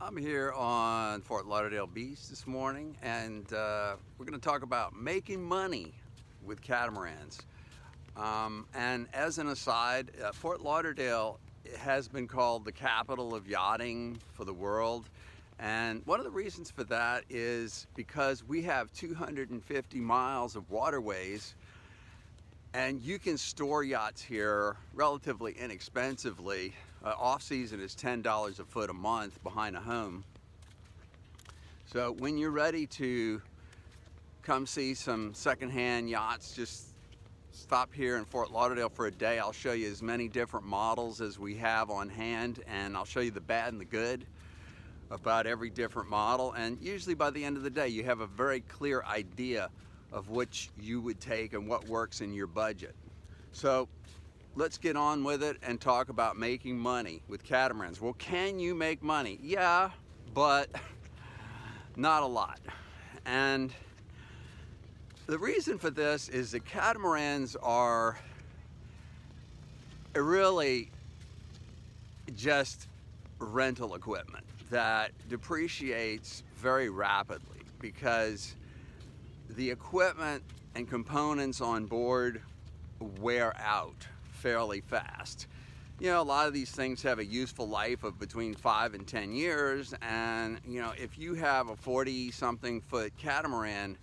I'm here on Fort Lauderdale Beach this morning, and we're going to talk about making money with catamarans. And as an aside, Fort Lauderdale has been called the capital of yachting for the world. And one of the reasons for that is because we have 250 miles of waterways, and you can store yachts here relatively inexpensively. Off season is $10 a foot a month behind a home. So when you're ready to come see some secondhand yachts, just stop here in Fort Lauderdale for a day. I'll show you as many different models as we have on hand, and I'll show you the bad and the good about every different model. And usually by the end of the day, you have a very clear idea of which you would take and what works in your budget. So let's get on with it and talk about making money with catamarans. Well, can you make money? Yeah, but not a lot. And the reason for this is that catamarans are really just rental equipment that depreciates very rapidly because the equipment and components on board wear out fairly fast. You know, a lot of these things have a useful life of between 5 and 10 years, and you know, if you have a 40-something foot catamaran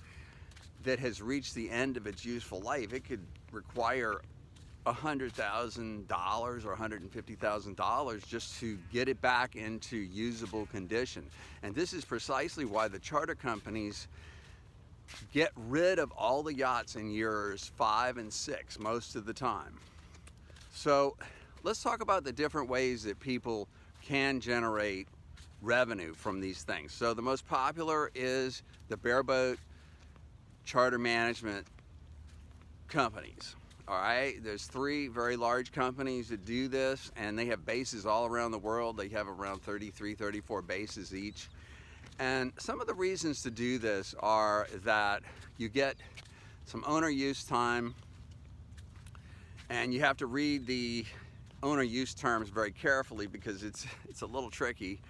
that has reached the end of its useful life, it could require $100,000 or $150,000 just to get it back into usable condition. And this is precisely why the charter companies get rid of all the yachts in years 5 and 6 most of the time. So let's talk about the different ways that people can generate revenue from these things. So the most popular is the bareboat charter management companies. All right, there's 3 very large companies that do this, and they have bases all around the world. They have around 33, 34 bases each. And some of the reasons to do this are that you get some owner use time, and you have to read the owner use terms very carefully because it's a little tricky.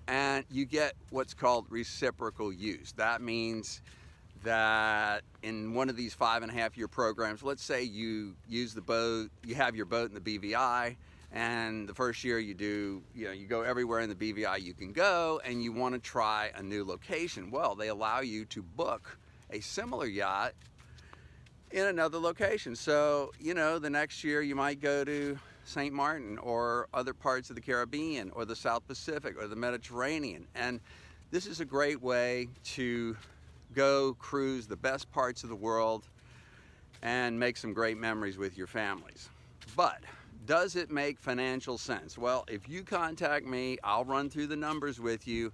And you get what's called reciprocal use. That means that in one of these 5.5-year programs, let's say you use the boat, you have your boat in the BVI, and the first year you go everywhere in the BVI you can go, and you want to try a new location. Well, they allow you to book a similar yacht in another location. So, you know, the next year you might go to St. Martin or other parts of the Caribbean or the South Pacific or the Mediterranean. And this is a great way to go cruise the best parts of the world and make some great memories with your families. But does it make financial sense? Well, if you contact me, I'll run through the numbers with you,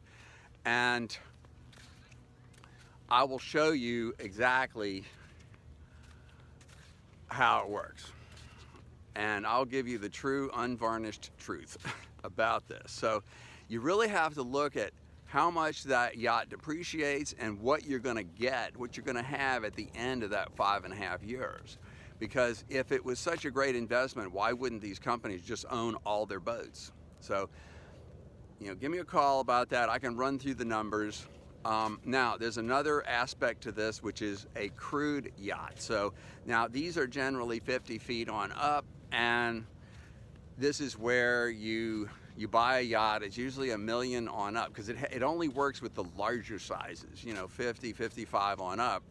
and I will show you exactly how it works. And I'll give you the true, unvarnished truth about this. So you really have to look at how much that yacht depreciates and what you're going to get, what you're going to have at the end of that 5.5 years. Because if it was such a great investment, why wouldn't these companies just own all their boats? So, you know, give me a call about that. I can run through the numbers. Now, there's another aspect to this, which is a crewed yacht. So now these are generally 50 feet on up, and this is where you buy a yacht. It's usually $1 million on up, because it only works with the larger sizes, you know, 50, 55 on up.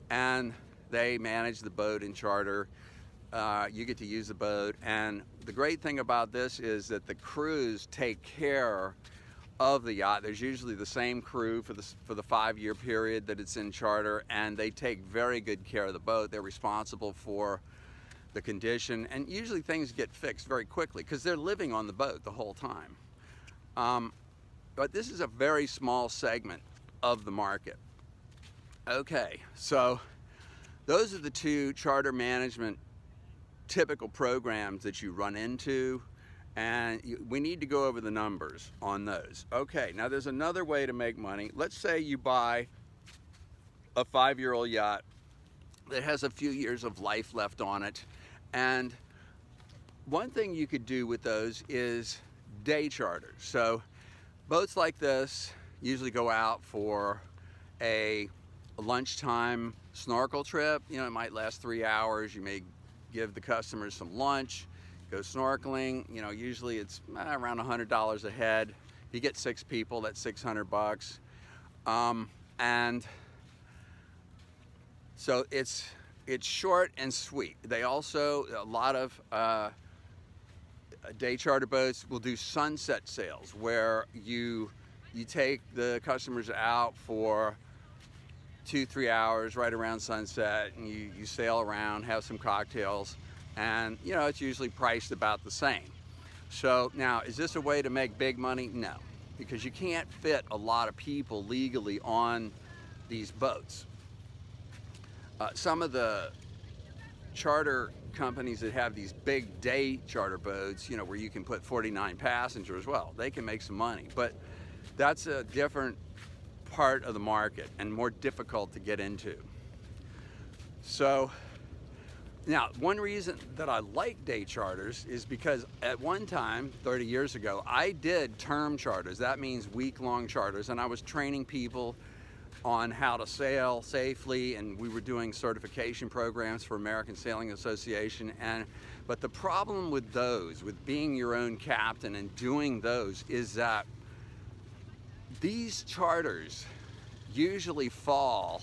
And they manage the boat and charter. You get to use the boat. And the great thing about this is that the crews take care of the yacht. There's usually the same crew for the 5-year period that it's in charter, and they take very good care of the boat. They're responsible for the condition, and usually things get fixed very quickly because they're living on the boat the whole time. But this is a very small segment of the market. Okay, so those are the 2 charter management typical programs that you run into, and we need to go over the numbers on those. Okay, now there's another way to make money. Let's say you buy a 5-year-old yacht that has a few years of life left on it. And one thing you could do with those is day charters. So boats like this usually go out for a lunchtime snorkel trip. You know, it might last 3 hours. You may give the customers some lunch, go snorkeling. You know, usually it's around $100 a head. If you get 6 people, that's $600. And so it's short and sweet. They also, a lot of day charter boats will do sunset sails, where you take the customers out for 2-3 hours right around sunset, and you sail around, have some cocktails, and you know, it's usually priced about the same. So now, is this a way to make big money? No, because you can't fit a lot of people legally on these boats. Some of the charter companies that have these big day charter boats, you know, where you can put 49 passengers, well, they can make some money, but that's a different part of the market and more difficult to get into. So now, one reason that I like day charters is because at one time, 30 years ago, I did term charters. That means week-long charters, and I was training people on how to sail safely, and we were doing certification programs for American Sailing Association. But the problem with those, with being your own captain and doing those, is that these charters usually fall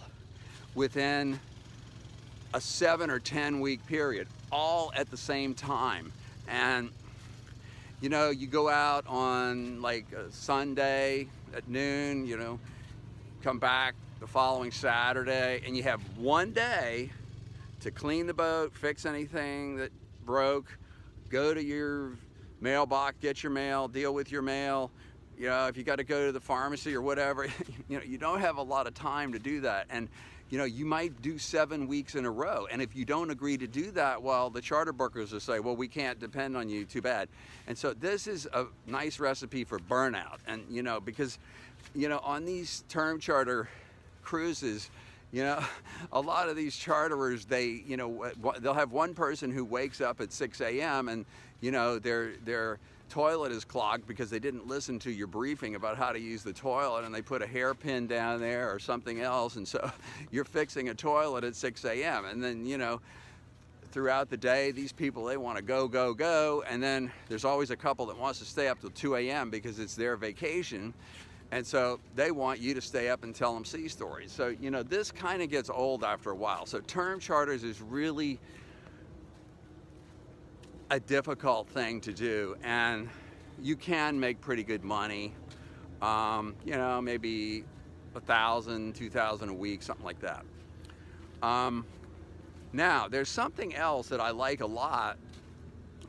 within a 7 or 10 week period, all at the same time. And you know, you go out on like a Sunday at noon, you know, come back the following Saturday, and you have one day to clean the boat, fix anything that broke, go to your mailbox, get your mail, deal with your mail. You know, if you got to go to the pharmacy or whatever, you know, you don't have a lot of time to do that. And you know, you might do 7 weeks in a row, and if you don't agree to do that, well, the charter bookers will say, well, we can't depend on you, too bad. And so this is a nice recipe for burnout. And you know, because you know, on these term charter cruises, you know, a lot of these charterers, they, you know, they'll have one person who wakes up at 6 a.m. and, you know, their toilet is clogged because they didn't listen to your briefing about how to use the toilet, and they put a hairpin down there or something else, and so you're fixing a toilet at 6 a.m. And then, you know, throughout the day, these people, they want to go, and then there's always a couple that wants to stay up till 2 a.m. because it's their vacation. And so they want you to stay up and tell them sea stories. So, you know, this kind of gets old after a while. So term charters is really a difficult thing to do. And you can make pretty good money. You know, maybe $1,000, $2,000 a week, something like that. Now, there's something else that I like a lot,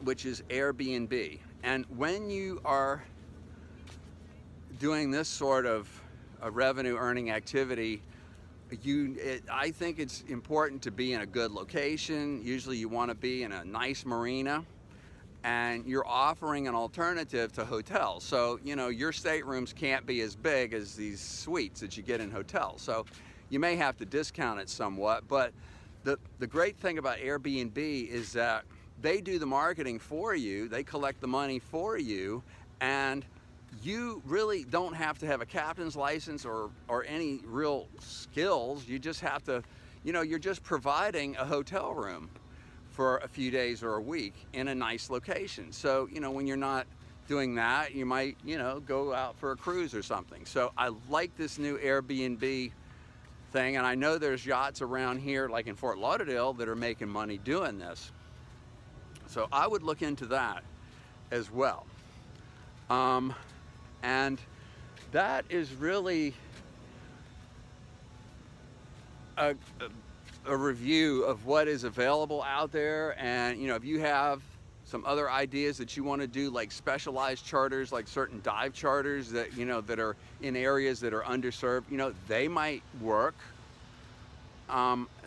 which is Airbnb. And when you are doing this sort of a revenue earning activity, I think it's important to be in a good location. Usually you want to be in a nice marina, and you're offering an alternative to hotels. So, you know, your staterooms can't be as big as these suites that you get in hotels. So you may have to discount it somewhat, but the great thing about Airbnb is that they do the marketing for you, they collect the money for you, and you really don't have to have a captain's license or any real skills. You just have to, you know, you're just providing a hotel room for a few days or a week in a nice location. So, you know, when you're not doing that, you might, you know, go out for a cruise or something. So I like this new Airbnb thing, and I know there's yachts around here, like in Fort Lauderdale, that are making money doing this. So I would look into that as well. And that is really a review of what is available out there. And, you know, if you have some other ideas that you want to do, like specialized charters, like certain dive charters that, you know, that are in areas that are underserved, you know, they might work.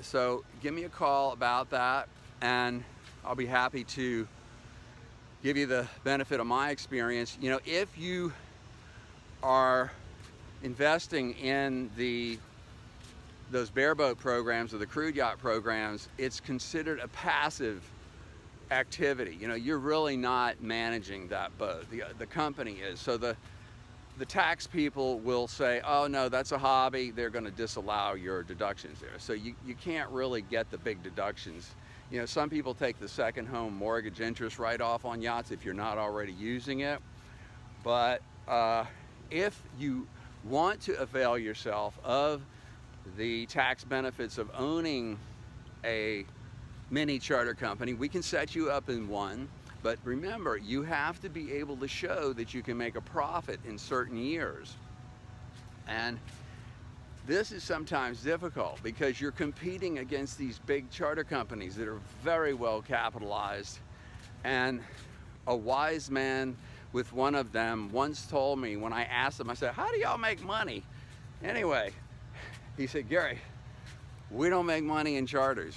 So give me a call about that, and I'll be happy to give you the benefit of my experience. You know, if you are investing in those bareboat programs or the crude yacht programs, it's considered a passive activity. You know, you're really not managing that boat. The company is. So the tax people will say, oh no, that's a hobby, they're going to disallow your deductions there. So you can't really get the big deductions. You know, some people take the second home mortgage interest write-off on yachts if you're not already using it. But if you want to avail yourself of the tax benefits of owning a mini charter company, we can set you up in one. But remember, you have to be able to show that you can make a profit in certain years. And this is sometimes difficult because you're competing against these big charter companies that are very well capitalized. And a wise man with one of them once told me, when I asked him, I said, how do y'all make money? Anyway, he said, Gary, we don't make money in charters.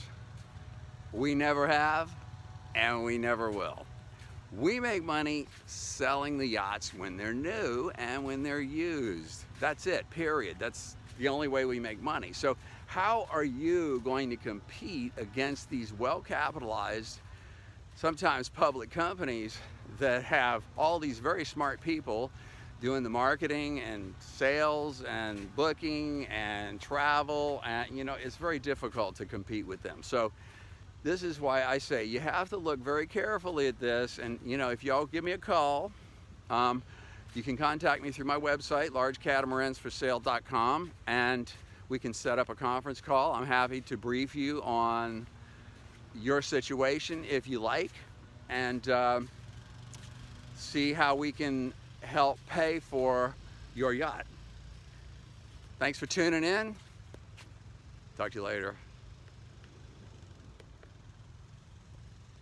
We never have, and we never will. We make money selling the yachts when they're new and when they're used. That's it, period. That's the only way we make money. So how are you going to compete against these well-capitalized, sometimes public companies that have all these very smart people doing the marketing and sales and booking and travel? And you know, it's very difficult to compete with them. So this is why I say you have to look very carefully at this. And you know, if y'all give me a call, you can contact me through my website, largecatamarantsforsale.com, and we can set up a conference call. I'm happy to brief you on your situation if you like, and see how we can help pay for your yacht. Thanks for tuning in. Talk to you later.